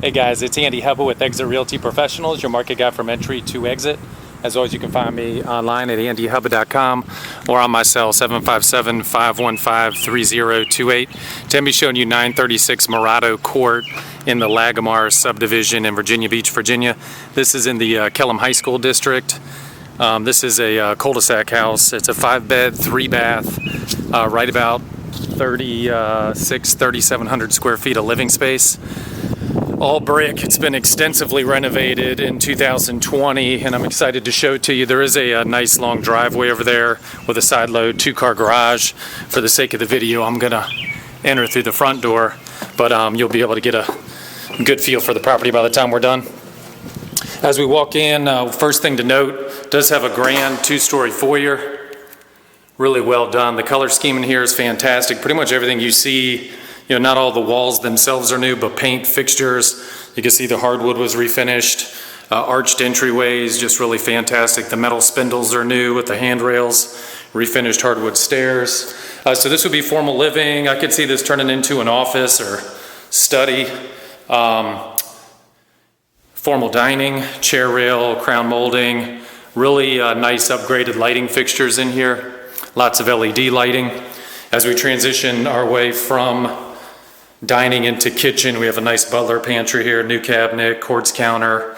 Hey guys, it's Andy Hubba with Exit Realty Professionals, your market guy from entry to exit. As always, you can find me online at andyhubba.com or on my cell 757-515-3028. Today I'm showing you 936 Morado Court in the Lagomar Subdivision in Virginia Beach, Virginia. This is in the Kellam High School district. This is a cul-de-sac house. It's a 5-bed, 3-bath, right about 3,700 square feet of living space. All brick. It's been extensively renovated in 2020, and I'm excited to show it to you. There is a nice long driveway over there with a side load 2-car garage. For the sake of the video, I'm gonna enter through the front door, but you'll be able to get a good feel for the property by the time we're done. As we walk in, first thing to note, does have a grand 2-story foyer. Really well done. The color scheme in here is fantastic. Pretty much everything you see, not all the walls themselves are new, but paint, fixtures. You can see the hardwood was refinished. Arched entryways, just really fantastic. The metal spindles are new with the handrails, refinished hardwood stairs. So this would be formal living. I could see this turning into an office or study. Formal dining, chair rail, crown molding. Really nice upgraded lighting fixtures in here. Lots of LED lighting. As we transition our way from dining into kitchen, we have a nice Butler pantry here, new cabinet, quartz counter,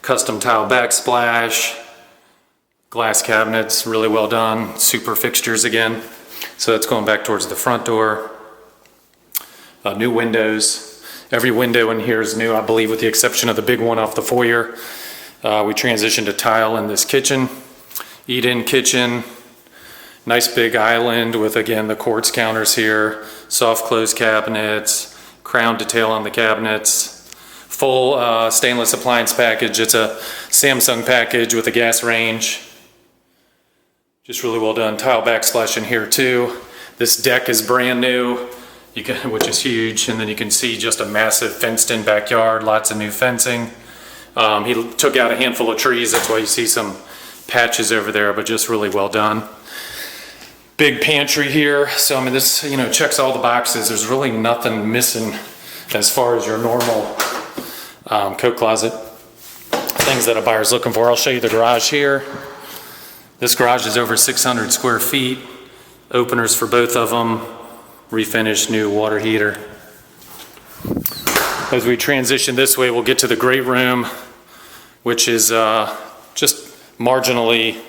custom tile backsplash, glass cabinets, really well done, super fixtures again. So that's going back towards the front door. New windows. Every window in here is new, I believe, with the exception of the big one off the foyer. We transitioned to tile in this kitchen, eat-in kitchen. Nice big island with, again, the quartz counters here, soft close cabinets, crown detail on the cabinets, full stainless appliance package. It's a Samsung package with a gas range. Just really well done. Tile backsplash in here too. This deck is brand new, which is huge, and then you can see just a massive fenced-in backyard, lots of new fencing. He took out a handful of trees, that's why you see some patches over there, but just really well done. Big pantry here, so I mean this checks all the boxes. There's really nothing missing as far as your normal coat closet things that a buyer's looking for. I'll show you the garage here. This garage is over 600 square feet. Openers for both of them. Refinished new water heater. As we transition this way, we'll get to the great room, which is just marginally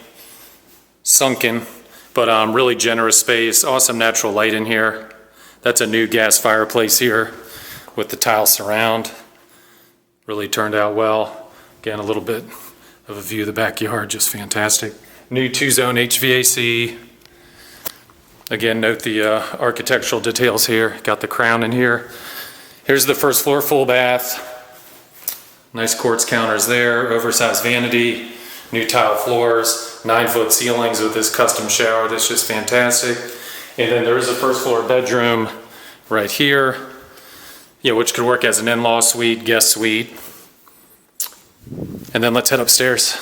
sunken. But really generous space, awesome natural light in here. That's a new gas fireplace here with the tile surround. Really turned out well. Again, a little bit of a view of the backyard, just fantastic. New 2-zone HVAC. Again, note the architectural details here. Got the crown in here. Here's the first floor full bath. Nice quartz counters there, oversized vanity. New tile floors, 9-foot ceilings with this custom shower. That's just fantastic. And then there is a first floor bedroom right here, which could work as an in-law suite, guest suite. And then let's head upstairs.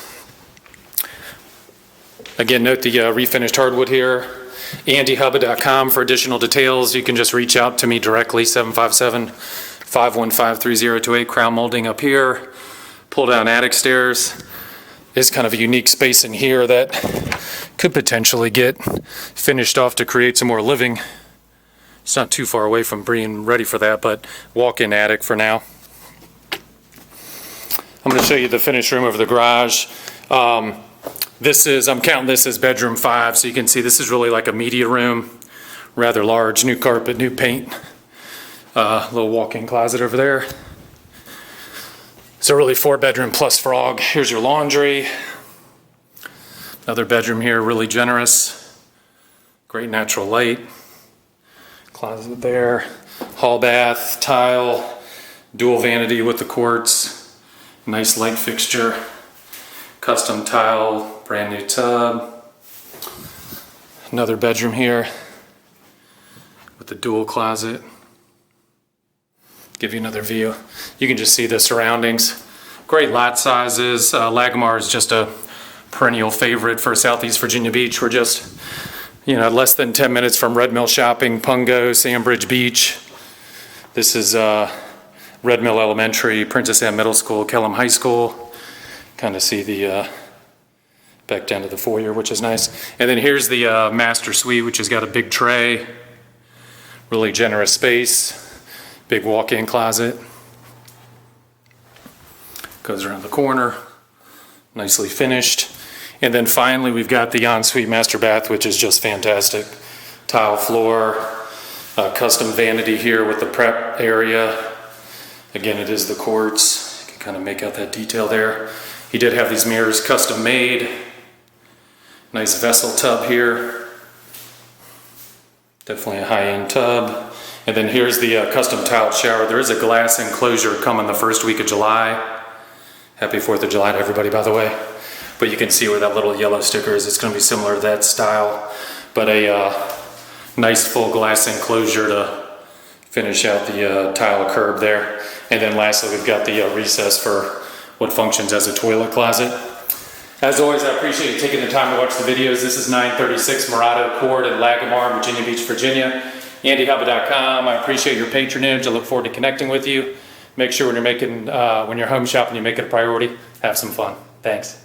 Again, note the refinished hardwood here. andyhubba.com for additional details. You can just reach out to me directly, 757-515-3028. Crown molding up here. Pull down attic stairs. Is kind of a unique space in here that could potentially get finished off to create some more living. It's not too far away from being ready for that, but walk-in attic for now. I'm going to show you the finished room over the garage. I'm counting this as bedroom 5, so you can see this is really like a media room, rather large, new carpet, new paint, little walk-in closet over there. So really 4-bedroom plus frog. Here's your laundry. Another bedroom here, really generous. Great natural light. Closet there. Hall bath, tile, dual vanity with the quartz. Nice light fixture. Custom tile, brand new tub. Another bedroom here with the dual closet. Give you another view. You can just see the surroundings. Great lot sizes. Lagomar is just a perennial favorite for Southeast Virginia Beach. We're just, less than 10 minutes from Red Mill Shopping, Pungo, Sandbridge Beach. This is Red Mill Elementary, Princess Anne Middle School, Kellam High School. Kind of see the back down to the foyer, which is nice. And then here's the master suite, which has got a big tray, really generous space, big walk-in closet. Goes around the corner, nicely finished. And then finally, we've got the ensuite master bath, which is just fantastic. Tile floor, custom vanity here with the prep area. Again, it is the quartz. You can kind of make out that detail there. He did have these mirrors custom made. Nice vessel tub here. Definitely a high-end tub. And then here's the custom tiled shower. There is a glass enclosure coming the first week of July. Happy 4th of July to everybody, by the way. But you can see where that little yellow sticker is. It's going to be similar to that style, but a nice full glass enclosure to finish out the tile curb there. And then lastly, we've got the recess for what functions as a toilet closet. As always, I appreciate you taking the time to watch the videos. This is 936 Morado Court in Lagomar, Virginia Beach, Virginia. AndyHubba.com. I appreciate your patronage. I look forward to connecting with you. Make sure when you're home shopping, you make it a priority. Have some fun. Thanks.